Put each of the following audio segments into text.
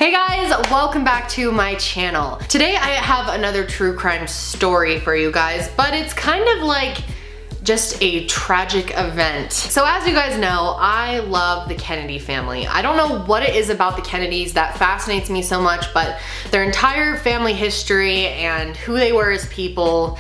Hey guys, welcome back to my channel. Today I have another true crime story for you guys, but it's kind of like just a tragic event. So as you guys know, I love the Kennedy family. I don't know what it is about the Kennedys that fascinates me so much, but their entire family history and who they were as people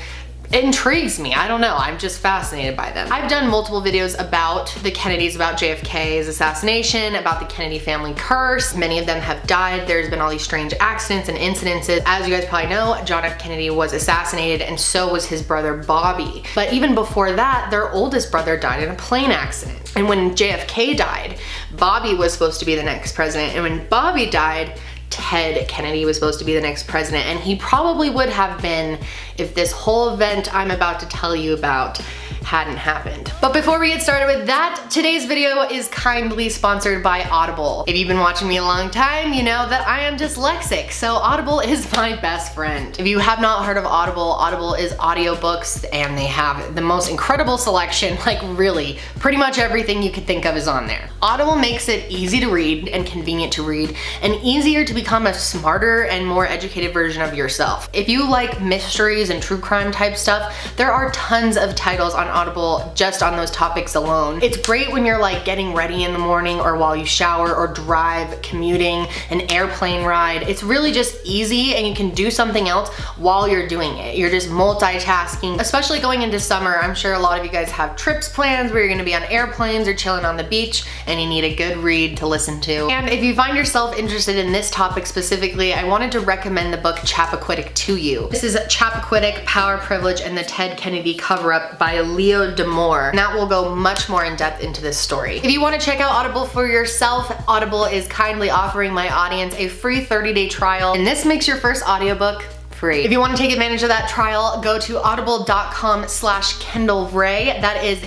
intrigues me. I don't know, I'm just fascinated by them. I've done multiple videos about the Kennedys, about JFK's assassination, about the Kennedy family curse. Many of them have died. There's been all these strange accidents and incidences. As you guys probably know, John F. Kennedy was assassinated and so was his brother Bobby. But even before that, their oldest brother died in a plane accident. And when JFK died, Bobby was supposed to be the next president. And when Bobby died, Ted Kennedy was supposed to be the next president, and he probably would have been if this whole event I'm about to tell you about hadn't happened. But before we get started with that, today's video is kindly sponsored by Audible. If you've been watching me a long time, you know that I am dyslexic, so Audible is my best friend. If you have not heard of Audible, Audible is audiobooks, and they have the most incredible selection, like really, pretty much everything you could think of is on there. Audible makes it easy to read and convenient to read, and easier to become a smarter and more educated version of yourself. If you like mysteries and true crime type stuff, there are tons of titles on Audible just on those topics alone. It's great when you're like getting ready in the morning or while you shower or drive, commuting, an airplane ride. It's really just easy and you can do something else while you're doing it. You're just multitasking, especially going into summer. I'm sure a lot of you guys have trips plans where you're gonna be on airplanes or chilling on the beach and you need a good read to listen to. And if you find yourself interested in this topic specifically, I wanted to recommend the book Chappaquiddick to you. This is Chappaquiddick, Power, Privilege, and the Ted Kennedy Cover-Up by Leo D'Amour. And that will go much more in depth into this story. If you want to check out Audible for yourself, Audible is kindly offering my audience a free 30-day trial, and this makes your first audiobook free. If you want to take advantage of that trial, go to audible.com/Kendall Rae. That is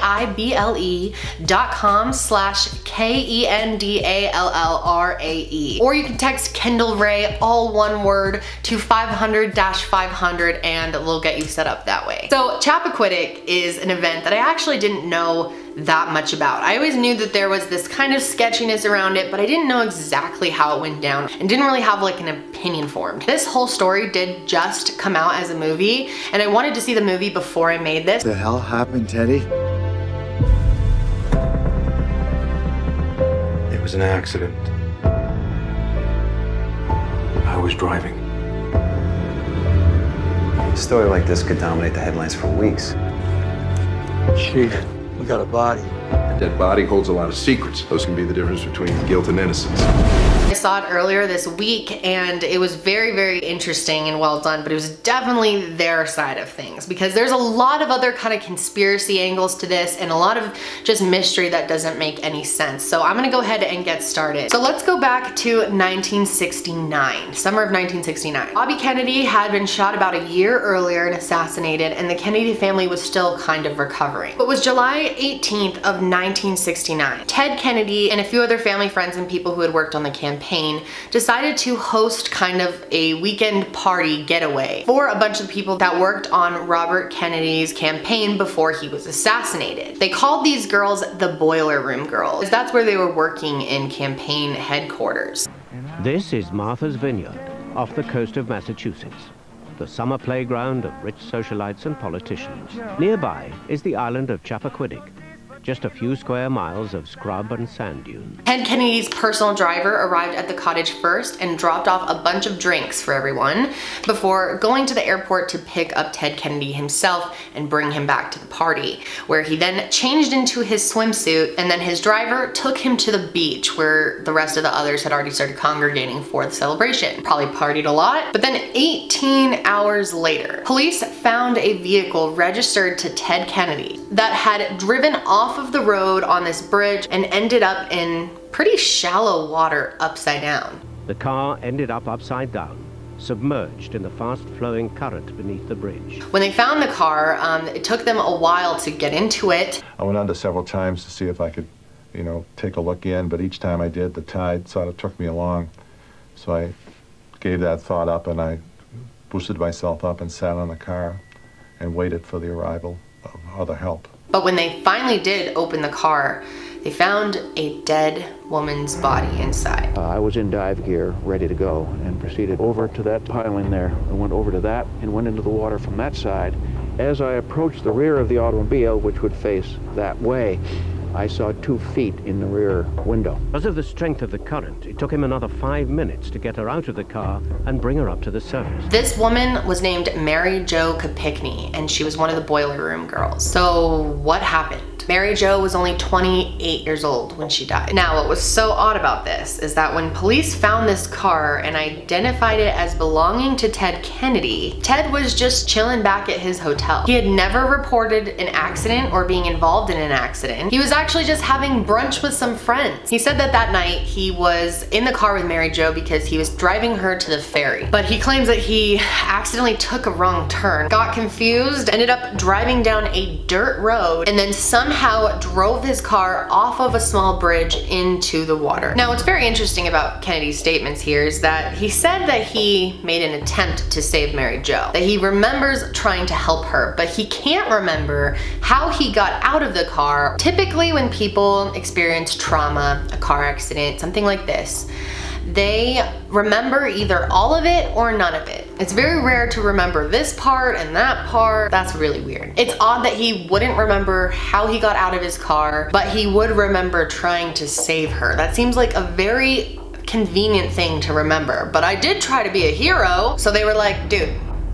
audible.com/KENDALLRAE. Or you can text Kendall Rae, all one word, to 500-500 and we'll get you set up that way. So Chappaquiddick is an event that I actually didn't know that much about. I always knew that there was this kind of sketchiness around it, but I didn't know exactly how it went down and didn't really have like an opinion formed. This whole story did just come out as a movie, and I wanted to see the movie before I made this. What the hell happened, Teddy? It was an accident. I was driving. A story like this could dominate the headlines for weeks. Chief, we got a body. A dead body holds a lot of secrets. Those can be the difference between guilt and innocence. I saw it earlier this week and it was very, very interesting and well done, but it was definitely their side of things because there's a lot of other kind of conspiracy angles to this and a lot of just mystery that doesn't make any sense. So I'm gonna go ahead and get started. So let's go back to 1969, summer of 1969. Bobby Kennedy had been shot about a year earlier and assassinated, and the Kennedy family was still kind of recovering. But it was July 18th of 1969. Ted Kennedy and a few other family friends and people who had worked on the campaign decided to host kind of a weekend party getaway for a bunch of people that worked on Robert Kennedy's campaign before he was assassinated. They called these girls the Boiler Room Girls, because that's where they were working in campaign headquarters. This is Martha's Vineyard, off the coast of Massachusetts, the summer playground of rich socialites and politicians. Nearby is the island of Chappaquiddick, just a few square miles of scrub and sand dunes. Ted Kennedy's personal driver arrived at the cottage first and dropped off a bunch of drinks for everyone before going to the airport to pick up Ted Kennedy himself and bring him back to the party, where he then changed into his swimsuit, and then his driver took him to the beach where the rest of the others had already started congregating for the celebration. Probably partied a lot. But then 18 hours later, police found a vehicle registered to Ted Kennedy that had driven off of the road on this bridge and ended up in pretty shallow water upside down. The car ended up upside down, submerged in the fast-flowing current beneath the bridge. When they found the car, it took them a while to get into it. I went under several times to see if I could, take a look in, but each time I did, the tide sort of took me along. So I gave that thought up and I boosted myself up and sat on the car and waited for the arrival of other help. But when they finally did open the car, they found a dead woman's body inside. I was in dive gear, ready to go, and proceeded over to that piling there. I went over to that and went into the water from that side. As I approached the rear of the automobile, which would face that way, I saw 2 feet in the rear window. Because of the strength of the current, it took him another 5 minutes to get her out of the car and bring her up to the surface. This woman was named Mary Jo Chappaquiddick, and she was one of the boiler room girls. So what happened? Mary Jo was only 28 years old when she died. Now, what was so odd about this is that when police found this car and identified it as belonging to Ted Kennedy, Ted was just chilling back at his hotel. He had never reported an accident or being involved in an accident. He was actually just having brunch with some friends. He said that that night he was in the car with Mary Jo because he was driving her to the ferry. But he claims that he accidentally took a wrong turn, got confused, ended up driving down a dirt road, and then somehow drove his car off of a small bridge into the water. Now, what's very interesting about Kennedy's statements here is that he said that he made an attempt to save Mary Jo, that he remembers trying to help her, but he can't remember how he got out of the car. Typically, when people experience trauma, a car accident, something like this, they remember either all of it or none of it. It's very rare to remember this part and that part. That's really weird. It's odd that he wouldn't remember how he got out of his car, but he would remember trying to save her. That seems like a very convenient thing to remember. But I did try to be a hero, so they were like, dude,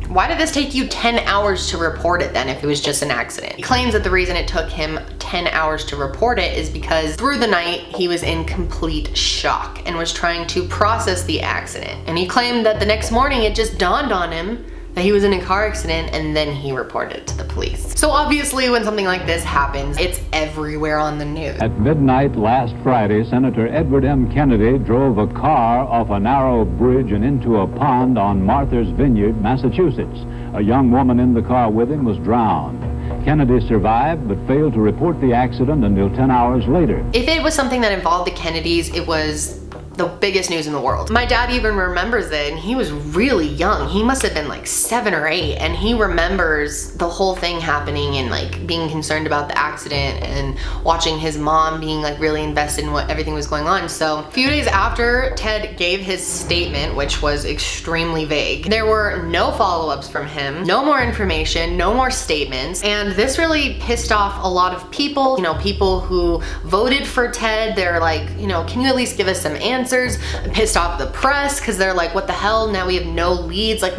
why did this take you 10 hours to report it then if it was just an accident? He claims that the reason it took him 10 hours to report it is because through the night he was in complete shock and was trying to process the accident. And he claimed that the next morning it just dawned on him that he was in a car accident, and then he reported it to the police. So obviously when something like this happens, it's everywhere on the news. At midnight last Friday, Senator Edward M. Kennedy drove a car off a narrow bridge and into a pond on Martha's Vineyard, Massachusetts. A young woman in the car with him was drowned. Kennedy survived, but failed to report the accident until 10 hours later. If it was something that involved the Kennedys, it was the biggest news in the world. My dad even remembers it, and he was really young. He must have been like 7 or 8, and he remembers the whole thing happening and like being concerned about the accident and watching his mom being like really invested in what everything was going on. So a few days after Ted gave his statement, which was extremely vague, there were no follow-ups from him, no more information, no more statements, and this really pissed off a lot of people. You know, people who voted for Ted, they're like, you know, can you at least give us some answers? Pissed off the press because they're like, what the hell? Now we have no leads. Like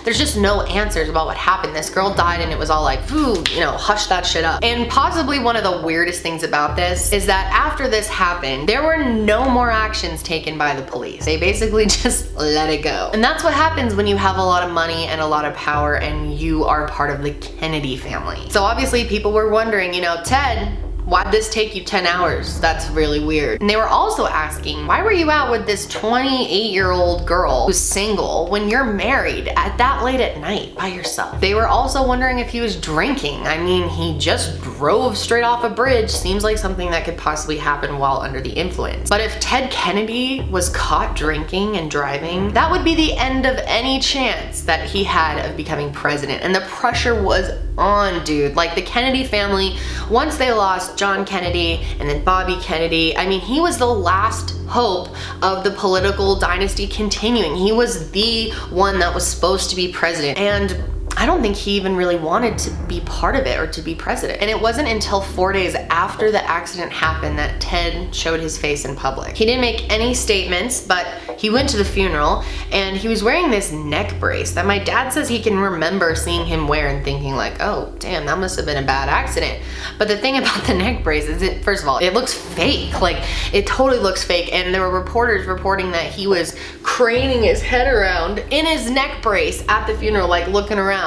there's just no answers about what happened. This girl died and it was all like, ooh, you know, hush that shit up. And possibly one of the weirdest things about this is that after this happened, there were no more actions taken by the police. They basically just let it go. And that's what happens when you have a lot of money and a lot of power and you are part of the Kennedy family. So obviously people were wondering, you know, Ted, why'd this take you 10 hours? That's really weird. And they were also asking, why were you out with this 28-year-old girl who's single when you're married at that late at night by yourself? They were also wondering if he was drinking. I mean, he just drove straight off a bridge. Seems like something that could possibly happen while under the influence. But if Ted Kennedy was caught drinking and driving, that would be the end of any chance that he had of becoming president. And the pressure was on, dude. Like the Kennedy family, once they lost John Kennedy and then Bobby Kennedy, I mean, he was the last hope of the political dynasty continuing. He was the one that was supposed to be president, and I don't think he even really wanted to be part of it or to be president. And it wasn't until 4 days after the accident happened that Ted showed his face in public. He didn't make any statements, but he went to the funeral and he was wearing this neck brace that my dad says he can remember seeing him wear and thinking like, oh, damn, that must have been a bad accident. But the thing about the neck brace is it, first of all, it looks fake. Like, it totally looks fake. And there were reporters reporting that he was craning his head around in his neck brace at the funeral, like looking around.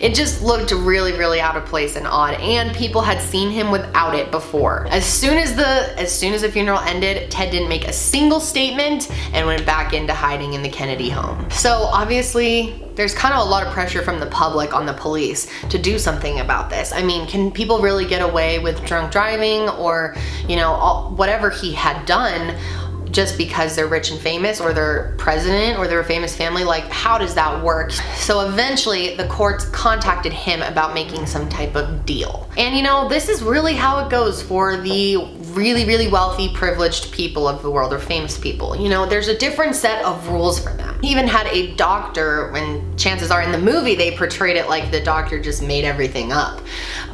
It just looked really, really out of place and odd, and people had seen him without it before. As soon as the funeral ended, Ted didn't make a single statement and went back into hiding in the Kennedy home. So obviously, there's kind of a lot of pressure from the public on the police to do something about this. I mean, can people really get away with drunk driving or, you know, whatever he had done just because they're rich and famous or they're president or they're a famous family? Like, how does that work? So eventually the courts contacted him about making some type of deal. And you know, this is really how it goes for the really, really wealthy, privileged people of the world, or famous people. You know, there's a different set of rules for them. He even had a doctor, when chances are in the movie they portrayed it like the doctor just made everything up.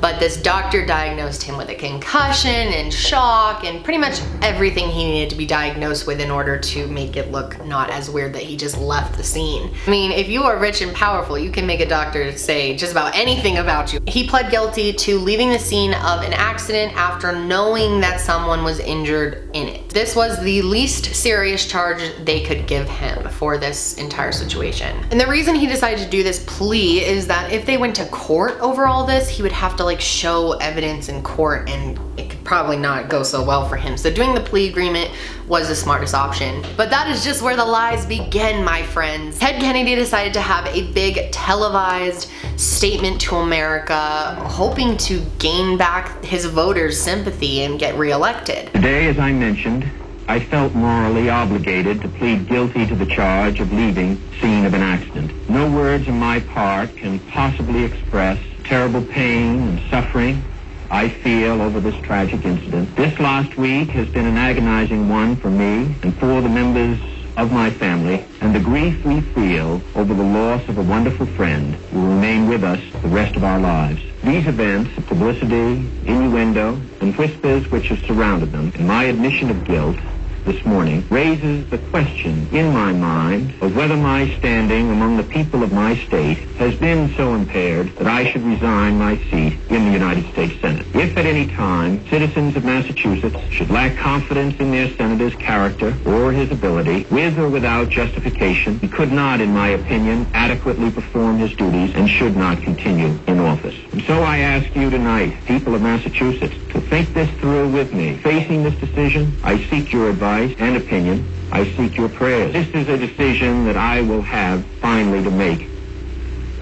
But this doctor diagnosed him with a concussion and shock and pretty much everything he needed to be diagnosed with in order to make it look not as weird that he just left the scene. I mean, if you are rich and powerful, you can make a doctor say just about anything about you. He pled guilty to leaving the scene of an accident after knowing that someone was injured in it. This was the least serious charge they could give him for this entire situation. And the reason he decided to do this plea is that if they went to court over all this, he would have to like show evidence in court, and it could probably not go so well for him. So doing the plea agreement was the smartest option. But that is just where the lies begin, my friends. Ted Kennedy decided to have a big televised statement to America, hoping to gain back his voters' sympathy and get reelected. Today, as I mentioned, I felt morally obligated to plead guilty to the charge of leaving scene of an accident. No words on my part can possibly express terrible pain and suffering I feel over this tragic incident. This last week has been an agonizing one for me and for the members of my family, and the grief we feel over the loss of a wonderful friend will remain with us the rest of our lives. These events, publicity, innuendo, and whispers which have surrounded them, and my admission of guilt this morning raises the question in my mind of whether my standing among the people of my state has been so impaired that I should resign my seat in the United States Senate. If at any time citizens of Massachusetts should lack confidence in their senator's character or his ability, with or without justification, he could not, in my opinion, adequately perform his duties and should not continue in office. And so I ask you tonight, people of Massachusetts, to think this through with me. Facing this decision, I seek your advice and opinion. I seek your prayers. This is a decision that I will have finally to make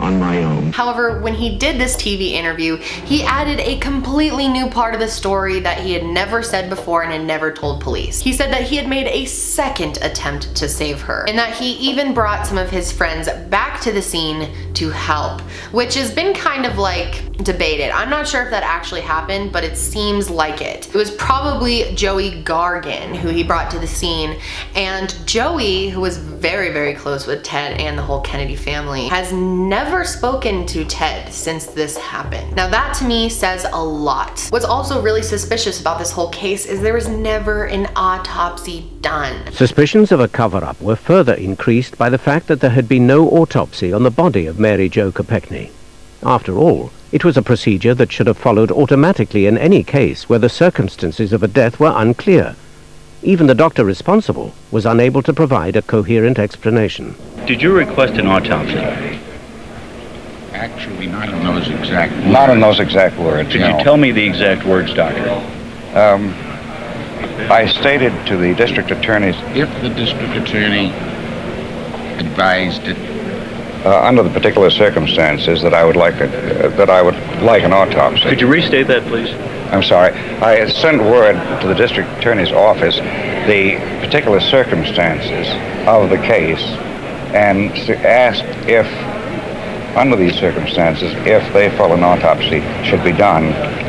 on my own. However, when he did this TV interview, he added a completely new part of the story that he had never said before and had never told police. He said that he had made a second attempt to save her, and that he even brought some of his friends back to the scene to help, which has been kind of like debated. I'm not sure if that actually happened, but it seems like it. It was probably Joey Gargan who he brought to the scene, and Joey, who was very, very close with Ted and the whole Kennedy family, has never spoken to Ted since this happened. Now that to me says a lot. What's also really suspicious about this whole case is there was never an autopsy done. Suspicions of a cover-up were further increased by the fact that there had been no autopsy on the body of Mary Jo Kopechne. After all, it was a procedure that should have followed automatically in any case where the circumstances of a death were unclear. Even the doctor responsible was unable to provide a coherent explanation. Did you request an autopsy? Actually, not in those exact words. Not in those exact words, Could you tell me the exact words, Doctor? I stated to the district attorneys... If the district attorney advised it... under the particular circumstances that I would like an autopsy. Could you restate that, please? I'm sorry. I had sent word to the district attorney's office the particular circumstances of the case and asked if, under these circumstances, if they felt an autopsy should be done,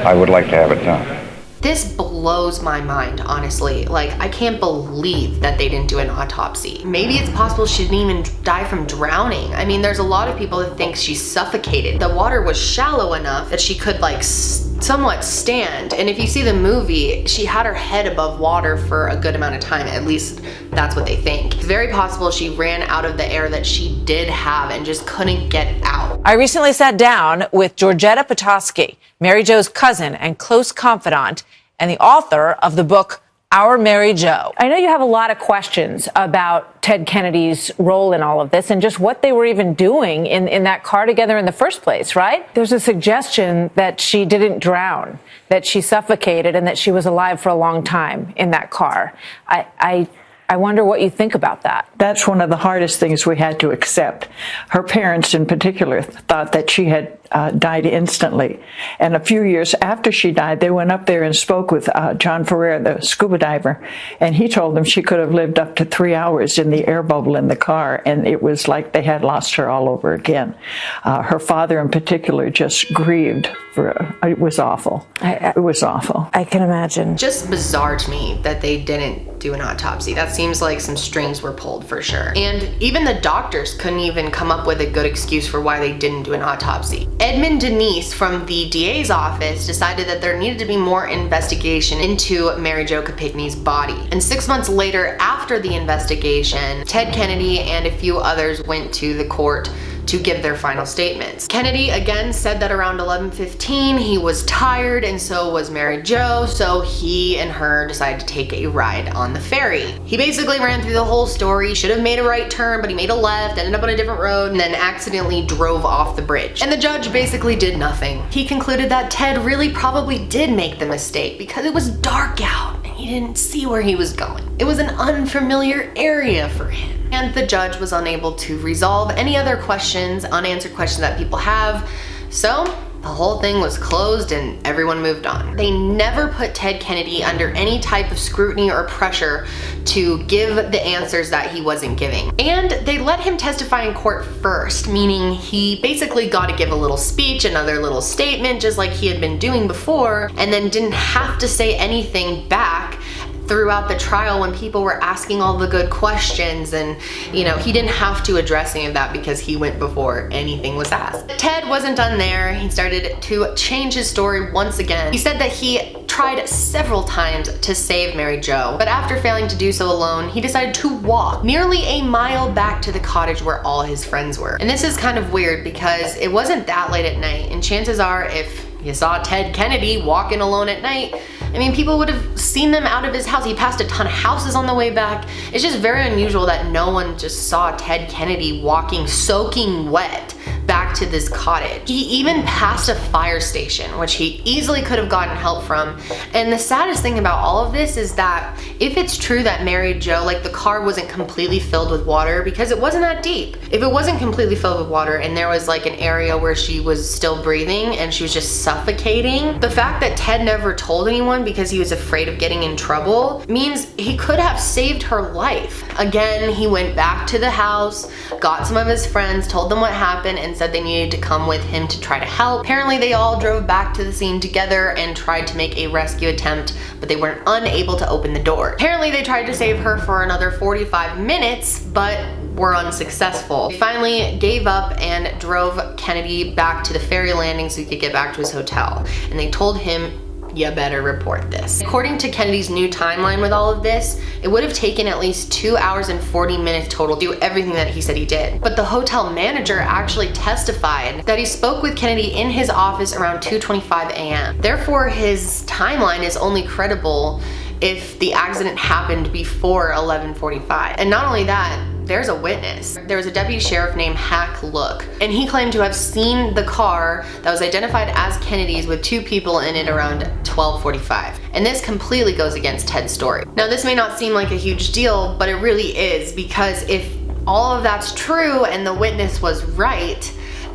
I would like to have it done. This blows my mind, honestly. Like, I can't believe that they didn't do an autopsy. Maybe it's possible she didn't even die from drowning. I mean, there's a lot of people that think she suffocated. The water was shallow enough that she could like somewhat stand. And if you see the movie, she had her head above water for a good amount of time. At least that's what they think. It's very possible she ran out of the air that she did have and just couldn't get out. I recently sat down with Georgetta Petoskey, Mary Jo's cousin and close confidant, and the author of the book, Our Mary Jo. I know you have a lot of questions about Ted Kennedy's role in all of this and just what they were even doing in that car together in the first place, right? There's a suggestion that she didn't drown, that she suffocated, and that she was alive for a long time in that car. I wonder what you think about that. That's one of the hardest things we had to accept. Her parents in particular thought that she had died instantly. And a few years after she died, they went up there and spoke with John Ferrer, the scuba diver, and he told them she could have lived up to 3 hours in the air bubble in the car, and it was like they had lost her all over again. Her father in particular just grieved. It was awful. It was awful. I can imagine. Just bizarre to me that they didn't do an autopsy. That seems like some strings were pulled for sure. And even the doctors couldn't even come up with a good excuse for why they didn't do an autopsy. Edmund Denise from the DA's office decided that there needed to be more investigation into Mary Jo Kopechne's body. And 6 months later, after the investigation, Ted Kennedy and a few others went to the court to give their final statements. Kennedy again said that around 11:15 he was tired, and so was Mary Jo, so he and her decided to take a ride on the ferry. He basically ran through the whole story, should have made a right turn, but he made a left, ended up on a different road, and then accidentally drove off the bridge. And the judge basically did nothing. He concluded that Ted really probably did make the mistake because it was dark out and he didn't see where he was going. It was an unfamiliar area for him. And the judge was unable to resolve any other questions, unanswered questions that people have. So the whole thing was closed and everyone moved on. They never put Ted Kennedy under any type of scrutiny or pressure to give the answers that he wasn't giving. And they let him testify in court first, meaning he basically got to give a little speech, another little statement, just like he had been doing before, and then didn't have to say anything back throughout the trial when people were asking all the good questions, and he didn't have to address any of that because he went before anything was asked. Ted wasn't done there. He started to change his story once again. He said that he tried several times to save Mary Jo, but after failing to do so alone, he decided to walk nearly a mile back to the cottage where all his friends were. And this is kind of weird because it wasn't that late at night, and chances are if you saw Ted Kennedy walking alone at night, I mean, people would have seen them out of his house. He passed a ton of houses on the way back. It's just very unusual that no one just saw Ted Kennedy walking soaking wet back to this cottage. He even passed a fire station, which he easily could have gotten help from. And the saddest thing about all of this is that if it's true that Mary Jo, like the car wasn't completely filled with water, because it wasn't that deep. If it wasn't completely filled with water and there was like an area where she was still breathing and she was just suffocating, the fact that Ted never told anyone because he was afraid of getting in trouble means he could have saved her life. Again, he went back to the house, got some of his friends, told them what happened, and said they needed to come with him to try to help. Apparently they all drove back to the scene together and tried to make a rescue attempt, but they were unable to open the door. Apparently they tried to save her for another 45 minutes, but were unsuccessful. They finally gave up and drove Kennedy back to the ferry landing so he could get back to his hotel. And they told him, you better report this. According to Kennedy's new timeline with all of this, it would have taken at least 2 hours and 40 minutes total to do everything that he said he did. But the hotel manager actually testified that he spoke with Kennedy in his office around 2:25 a.m. Therefore, his timeline is only credible if the accident happened before 11:45. And not only that, there's a witness. There was a deputy sheriff named Hack Look, and he claimed to have seen the car that was identified as Kennedy's with 2 people in it around 12:45. And this completely goes against Ted's story. Now, this may not seem like a huge deal, but it really is, because if all of that's true and the witness was right,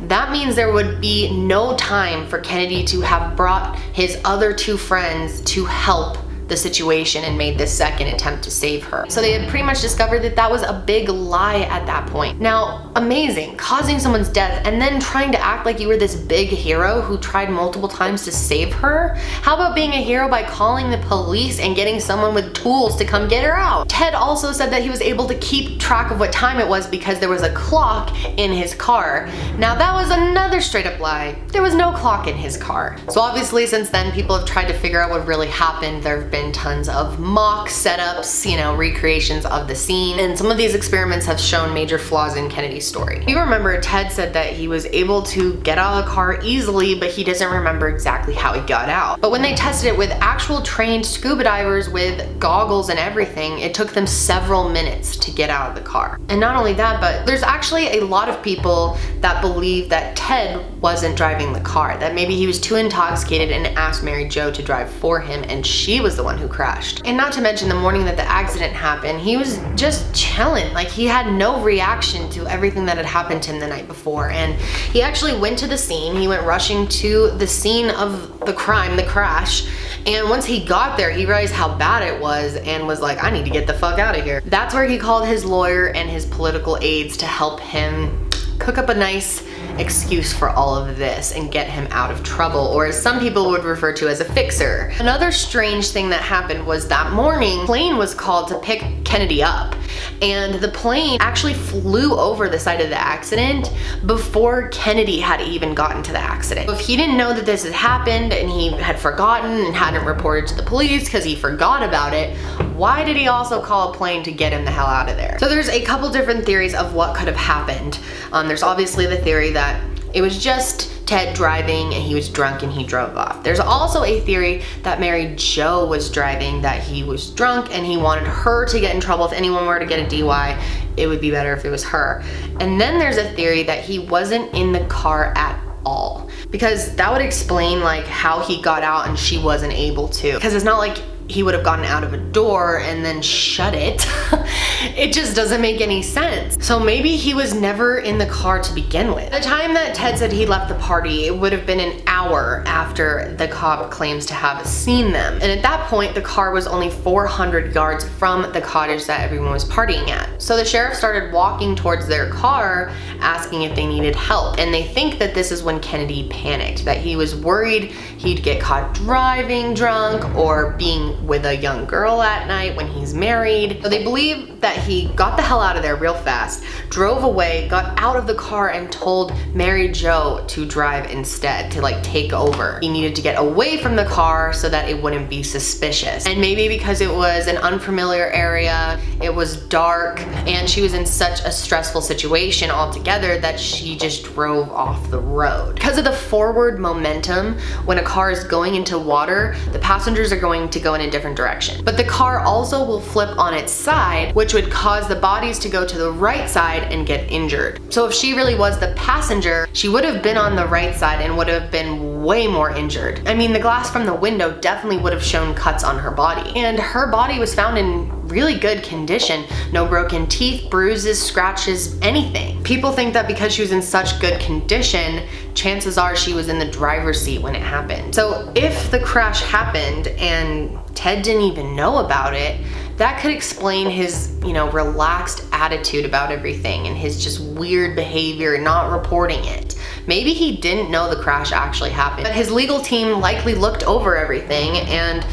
that means there would be no time for Kennedy to have brought his other 2 friends to help the situation and made this second attempt to save her. So they had pretty much discovered that that was a big lie at that point. Now, amazing, causing someone's death and then trying to act like you were this big hero who tried multiple times to save her? How about being a hero by calling the police and getting someone with tools to come get her out? Ted also said that he was able to keep track of what time it was because there was a clock in his car. Now that was another straight up lie. There was no clock in his car. So obviously since then people have tried to figure out what really happened. There have been tons of mock setups, recreations of the scene, and some of these experiments have shown major flaws in Kennedy's story. You remember Ted said that he was able to get out of the car easily, but he doesn't remember exactly how he got out. But when they tested it with actual trained scuba divers with goggles and everything, it took them several minutes to get out of the car. And not only that, but there's actually a lot of people that believe that Ted wasn't driving the car, that maybe he was too intoxicated and asked Mary Jo to drive for him, and she was the one who crashed. And not to mention the morning that the accident happened, he was just chilling. Like, he had no reaction to everything that had happened to him the night before. And he actually went to the scene. He went rushing to the scene of the crime, the crash. And once he got there, he realized how bad it was and was like, I need to get the fuck out of here. That's where he called his lawyer and his political aides to help him cook up a nice excuse for all of this and get him out of trouble, or as some people would refer to as a fixer. Another strange thing that happened was that morning, a plane was called to pick Kennedy up, and the plane actually flew over the site of the accident before Kennedy had even gotten to the accident. If he didn't know that this had happened and he had forgotten and hadn't reported to the police because he forgot about it, why did he also call a plane to get him the hell out of there? So there's a couple different theories of what could have happened. There's obviously the theory that it was just Ted driving and he was drunk and he drove off. There's also a theory that Mary Jo was driving, that he was drunk and he wanted her to get in trouble. If anyone were to get a DUI, it would be better if it was her. And then there's a theory that he wasn't in the car at all, because that would explain like how he got out and she wasn't able to, because it's not like he would have gotten out of a door and then shut it. It just doesn't make any sense. So maybe he was never in the car to begin with. The time that Ted said he left the party, it would have been an hour after the cop claims to have seen them. And at that point, the car was only 400 yards from the cottage that everyone was partying at. So the sheriff started walking towards their car, asking if they needed help. And they think that this is when Kennedy panicked, that he was worried he'd get caught driving drunk or being with a young girl at night when he's married. So they believe that he got the hell out of there real fast, drove away, got out of the car and told Mary Jo to drive instead, to like take over. He needed to get away from the car so that it wouldn't be suspicious. And maybe because it was an unfamiliar area, it was dark, and she was in such a stressful situation altogether that she just drove off the road. Because of the forward momentum, when a car is going into water, the passengers are going to go in a different direction. But the car also will flip on its side, which would cause the bodies to go to the right side and get injured. So if she really was the passenger, she would have been on the right side and would have been way more injured. I mean, the glass from the window definitely would have shown cuts on her body. And her body was found in really good condition. No broken teeth, bruises, scratches, anything. People think that because she was in such good condition, chances are she was in the driver's seat when it happened. So if the crash happened and Ted didn't even know about it, that could explain his, relaxed attitude about everything and his just weird behavior, not reporting it. Maybe he didn't know the crash actually happened, but his legal team likely looked over everything, and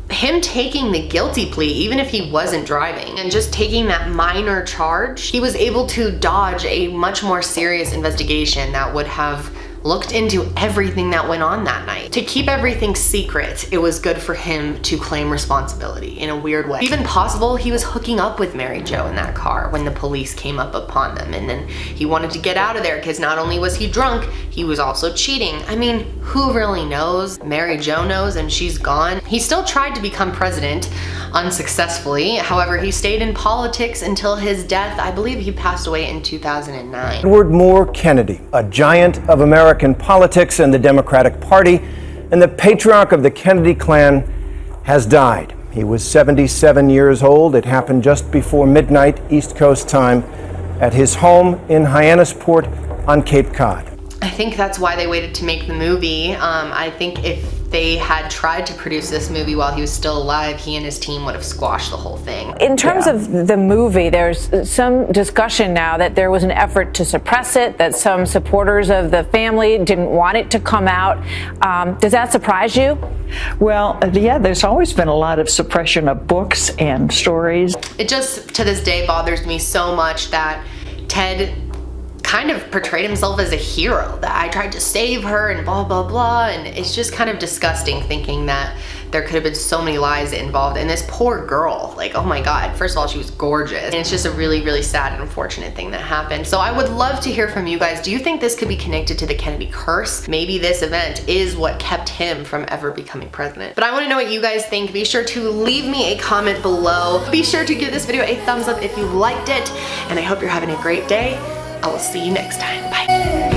him taking the guilty plea, even if he wasn't driving, and just taking that minor charge, he was able to dodge a much more serious investigation that would have looked into everything that went on that night. To keep everything secret, it was good for him to claim responsibility in a weird way. Even possible he was hooking up with Mary Jo in that car when the police came up upon them, and then he wanted to get out of there because not only was he drunk, he was also cheating. I mean, who really knows? Mary Jo knows, and she's gone. He still tried to become president, unsuccessfully. However, he stayed in politics until his death. I believe he passed away in 2009. Edward Moore Kennedy, a giant of American politics and the Democratic Party, and the patriarch of the Kennedy clan, has died. He was 77 years old. It happened just before midnight East Coast time at his home in Hyannisport on Cape Cod. I think that's why they waited to make the movie. I think if they had tried to produce this movie while he was still alive, he and his team would have squashed the whole thing. In terms of the movie, there's some discussion now that there was an effort to suppress it, that some supporters of the family didn't want it to come out. Does that surprise you? Well, yeah, there's always been a lot of suppression of books and stories. It just, to this day, bothers me so much that Ted kind of portrayed himself as a hero, that I tried to save her and blah, blah, blah. And it's just kind of disgusting thinking that there could have been so many lies involved. And this poor girl, like, oh my God, first of all, she was gorgeous. And it's just a really, really sad and unfortunate thing that happened. So I would love to hear from you guys. Do you think this could be connected to the Kennedy curse? Maybe this event is what kept him from ever becoming president. But I want to know what you guys think. Be sure to leave me a comment below. Be sure to give this video a thumbs up if you liked it. And I hope you're having a great day. I will see you next time. Bye.